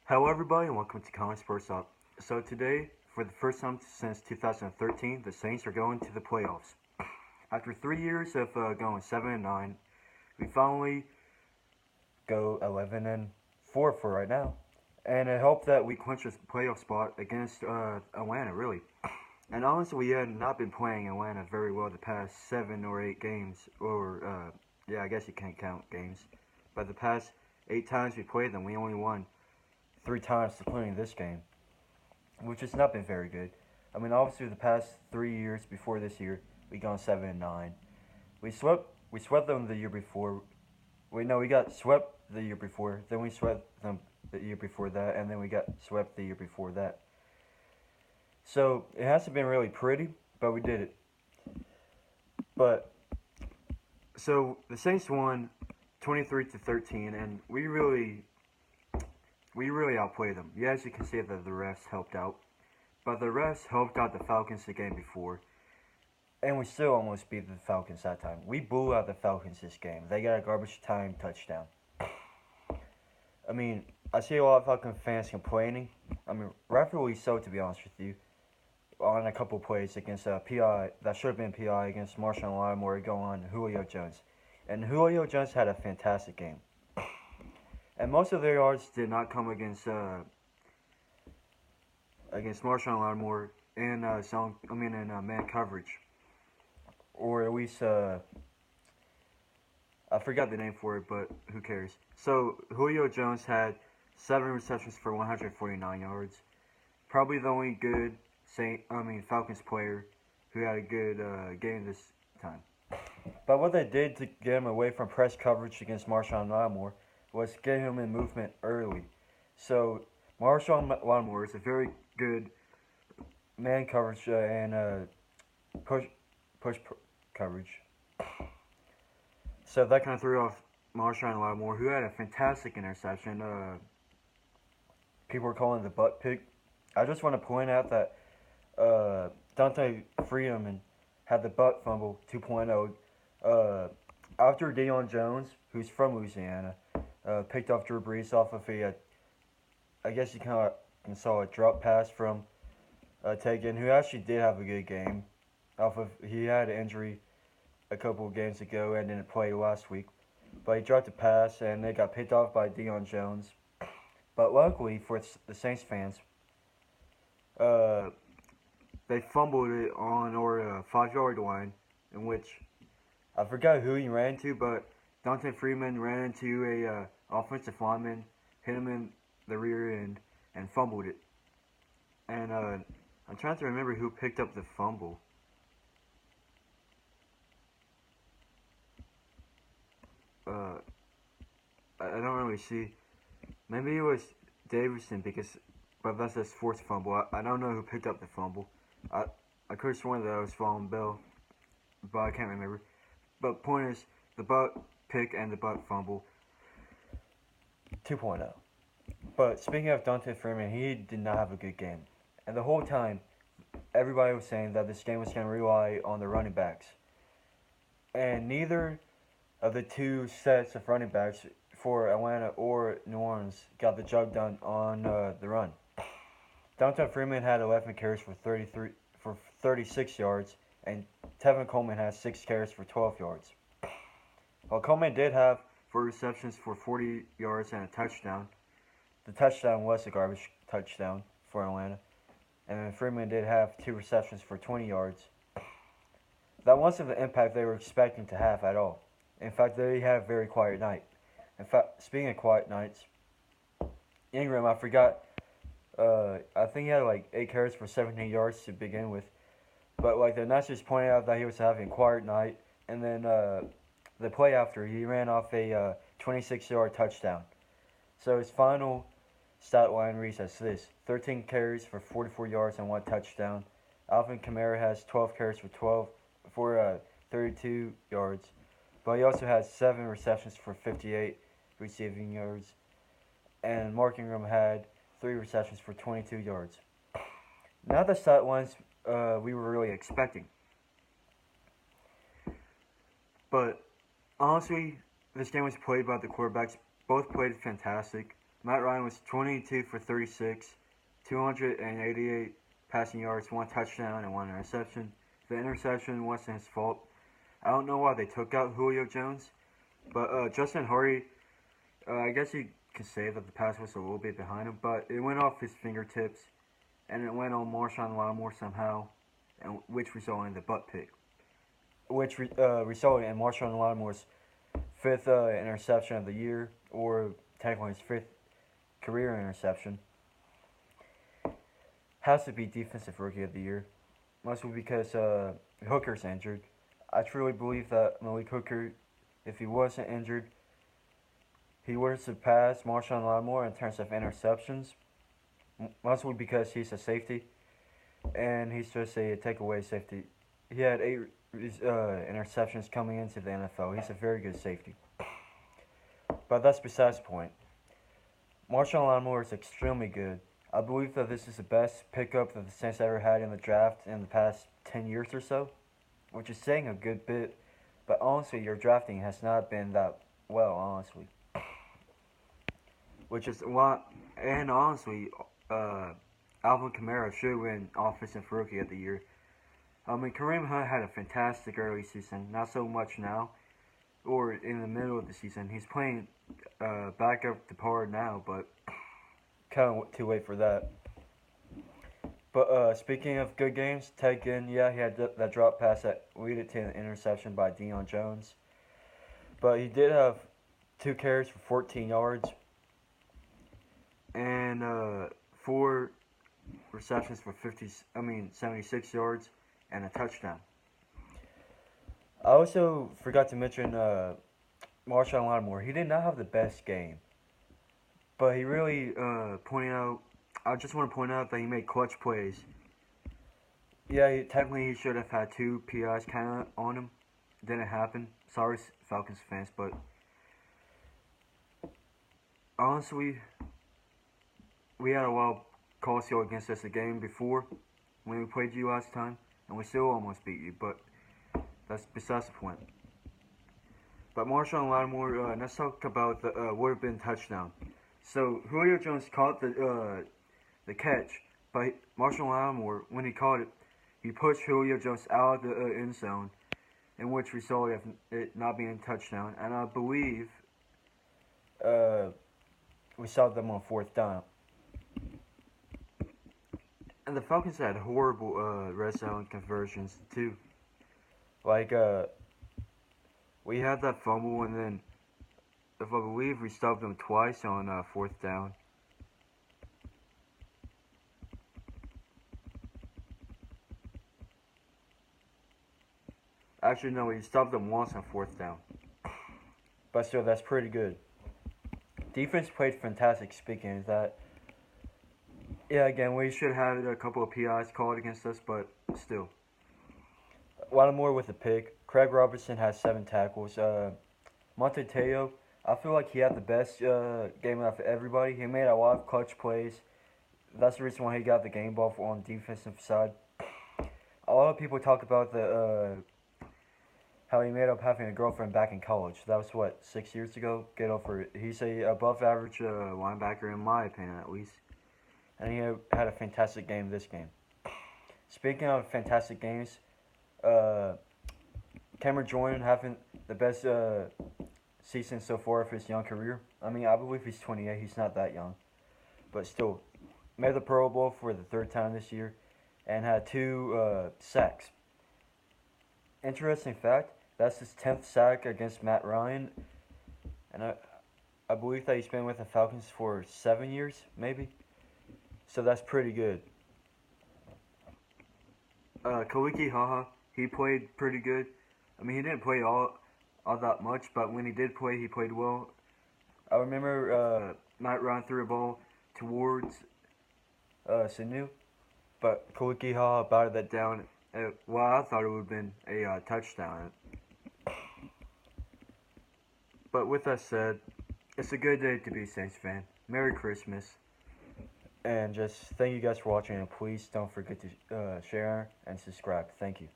Hello, everybody, and welcome to Clinch Playoff. So today, for the first time since 2013, the Saints are going to the playoffs. After 3 years of going 7-9, we finally go 11-4 for right now, and it helped that we clinched a playoff spot against Atlanta, really. And honestly, we had not been playing Atlanta very well the past 7 or 8 games, or yeah, I guess you can't count games. But the past 8 times we played them, we only won 3 times, including this game, which has not been very good. I mean, obviously, the past 3 years before this year, we gone 7-9. We swept them the year before. We got swept the year before. Then we swept them the year before that, and then we got swept the year before that. So it hasn't been really pretty, but we did it. But so the Saints won 23-13, and we really outplayed them. Yeah, as you can see that the refs helped out. But the refs helped out the Falcons the game before. And we still almost beat the Falcons that time. We blew out the Falcons this game. They got a garbage time touchdown. I mean, I see a lot of Falcon fans complaining. I mean, rightfully so, to be honest with you, on a couple plays against PI, that should have been PI against Marshawn Lattimore going on Julio Jones. And Julio Jones had a fantastic game. And most of their yards did not come against Marshawn Lattimore in man coverage, or at least I forgot the name for it, but who cares? So Julio Jones had 7 receptions for 149 yards. Probably the only good Falcons player who had a good game this time. But what they did to get him away from press coverage against Marshawn Lattimore was get him in movement early. So Marshawn Lattimore is a very good man coverage and push coverage. So that kind of threw off Marshawn Lattimore, who had a fantastic interception. People were calling it the butt pick. I just want to point out that Dante Freeman had the butt fumble 2.0 after Deion Jones, who's from Louisiana, picked off Drew Brees off of I guess you kind of saw a drop pass from Tegan, who actually did have a good game. He had an injury a couple of games ago and didn't play last week, but he dropped a pass and they got picked off by Deion Jones. But luckily for the Saints fans, they fumbled it on our 5-yard line, in which I forgot who he ran into, but Dante Freeman ran into a offensive lineman, hit him in the rear end, and fumbled it. And I'm trying to remember who picked up the fumble. I don't really see. Maybe it was Davidson but that's his fourth fumble. I don't know who picked up the fumble. I could have sworn that I was following Bill, but I can't remember. But point is, the butt pick and the butt fumble 2.0. But speaking of Dante Freeman, he did not have a good game. And the whole time, everybody was saying that this game was going to rely on the running backs. And neither of the two sets of running backs for Atlanta or New Orleans got the job done on the run. Dante Freeman had 11 carries for 36 yards, and Tevin Coleman has 6 carries for 12 yards. While Coleman did have 4 receptions for 40 yards and a touchdown, the touchdown was a garbage touchdown for Atlanta. And then Freeman did have 2 receptions for 20 yards. That wasn't the impact they were expecting to have at all. In fact, they had a very quiet night. In fact, speaking of quiet nights, Ingram, I forgot, I think he had like 8 carries for 17 yards to begin with. But like the announcers pointed out that he was having a quiet night, and then the play after, he ran off a 26-yard touchdown. So his final stat line reads as this: 13 carries for 44 yards and 1 touchdown. Alvin Kamara has 12 carries for 32 yards. But he also has 7 receptions for 58 receiving yards. And Mark Ingram had 3 receptions for 22 yards. Not the stat lines we were really expecting. But honestly, this game was played by the quarterbacks. Both played fantastic. Matt Ryan was 22 for 36, 288 passing yards, one touchdown, and one interception. The interception wasn't his fault. I don't know why they took out Julio Jones, but Justin Hardy, I guess you can say that the pass was a little bit behind him, but it went off his fingertips, and it went on Marshawn Lattimore somehow, and which resulted in the butt pick, which resulted in Marshawn Lattimore's fifth interception of the year, or technically his fifth career interception. Has to be defensive rookie of the year, mostly because Hooker's injured. I truly believe that Malik Hooker, if he wasn't injured, he would have surpassed Marshawn Lattimore in terms of interceptions, mostly because he's a safety, and he's just a takeaway safety. He had 8 interceptions coming into the NFL. He's a very good safety. But that's besides the point. Marshawn Lattimore is extremely good. I believe that this is the best pickup that the Saints ever had in the draft in the past 10 years or so, which is saying a good bit, but honestly, your drafting has not been that well, honestly. Which is a lot, and honestly, Alvin Kamara should win Offensive Rookie of the Year. I mean, Kareem Hunt had a fantastic early season, not so much now, or in the middle of the season. He's playing back up to par now, but kind of too late for that. But speaking of good games, Ted Ginn, yeah, he had that drop pass that leaded to an interception by Deion Jones. But he did have 2 carries for 14 yards and 4 receptions for 76 yards and a touchdown. I also forgot to mention Marshawn Lattimore. He did not have the best game, but he really pointed out. I just want to point out that he made clutch plays. Yeah, technically he should have had 2 PIs kind of on him. Didn't happen. Sorry, Falcons fans, but honestly, we had a wild calls go against us the game before when we played you last time, and we still almost beat you, but that's besides the point. But Marshawn Lattimore, let's talk about the would have been touchdown. So Julio Jones caught the catch, but Marshawn Lattimore, when he caught it, he pushed Julio Jones out of the end zone, in which resulted in it not being a touchdown. And I believe we saw them on 4th down. And the Falcons had horrible red zone conversions too. Like we had that fumble, and then if I believe we stopped them twice on 4th down. Actually, no, we stopped them once on 4th down. But still, that's pretty good. Defense played fantastic, speaking of that. Yeah, again, we should have had a couple of PIs called against us, but still. Lattimore with a pick. Craig Robertson has 7 tackles. Monte Teo, I feel like he had the best game out of everybody. He made a lot of clutch plays. That's the reason why he got the game ball on the defensive side. A lot of people talk about the how he made up having a girlfriend back in college. That was, what, 6 years ago? Get over it. He's a above average linebacker, in my opinion, at least. And he had a fantastic game this game. Speaking of fantastic games, Cameron Jordan having the best season so far of his young career. I mean, I believe he's 28. He's not that young. But still, made the Pro Bowl for the 3rd time this year and had 2 sacks. Interesting fact, that's his 10th sack against Matt Ryan. And I believe that he's been with the Falcons for 7 years, maybe. So that's pretty good. Kaliki Haha, he played pretty good. I mean, he didn't play all that much, but when he did play, he played well. I remember Matt Ryan threw a ball towards Sanu, but Kaliki Haha batted that down. Well, I thought it would have been a touchdown. But with that said, it's a good day to be a Saints fan. Merry Christmas. And just thank you guys for watching, and please don't forget to share and subscribe. Thank you.